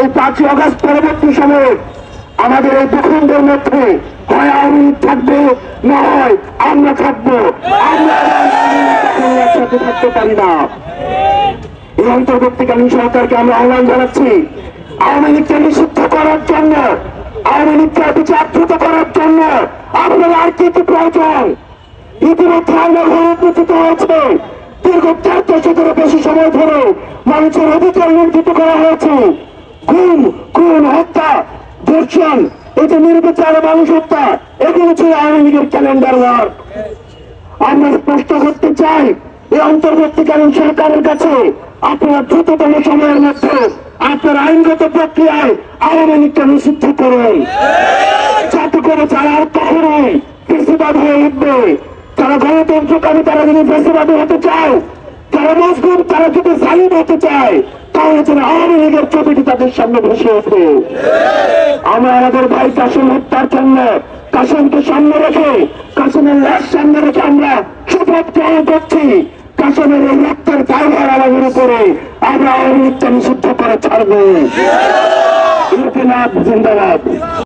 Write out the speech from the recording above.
এই 5ই আগস্ট পরবর্তী সময়ে আমাদের এই ভূখণ্ডের মধ্যে হয় আওয়ামী লীগ থাকবে, না হয় আমরা থাকবো। আমরা একসাথে থাকতে পারি না। এই অন্তর্বর্তীকালীন সরকারকে আমরা আহ্বান জানাচ্ছি, আওয়ামী লীগকে নিষিদ্ধ করার জন্য, আওয়ামী লীগকে বিচারচ্যুত করার জন্য আপনার আর কি কি প্রয়োজন? ইতিমধ্যে আমরা ঘোষিত হয়েছে দীর্ঘ 4 দশকেরও বেশি সময় ধরে মানুষের অধিকার লঙ্ঘিত করা হয়েছে। খুন, হত্যা, ধর্ষণ, এই যে নির্বিচারে মানুষ হত্যা, এগুলো ছিল আওয়ামী লীগের ক্যালেন্ডার ওয়ার্ক। আমরা স্পষ্ট করতে চাই, এই অন্তর্বর্তীকালীন সরকারের কাছে আপনারা দ্রুততম সময়ের মধ্যে আপনার আইনগত প্রক্রিয়ায় আওয়ামী লীগকে নিষিদ্ধ করুন, যাতে করে যারা আর কখনোই ফেসিবাদ হয়ে উঠবে, যারা গণতন্ত্রকামী, তারা যদি ফেসিবাদী হতে চায়, যারা মজলুম, তারা যদি জালিম হতে চায়, তাহলে যেন আওয়ামী লীগের ছবিটি তাদের সামনে ভেসে ওঠে। আমরা আমাদের ভাই কাসেম হত্যার জন্য কাসেমকে সামনে রেখে, কাসেমের লাশ সামনে রেখে আমরা শপথ গ্রহণ করছি, কাসেমের এই রক্তের দায়ভার আমাদের উপরে, আমরা আওয়ামী লীগকে নিষিদ্ধ করে ছাড়বো। ইনকিলাব জিন্দাবাদ।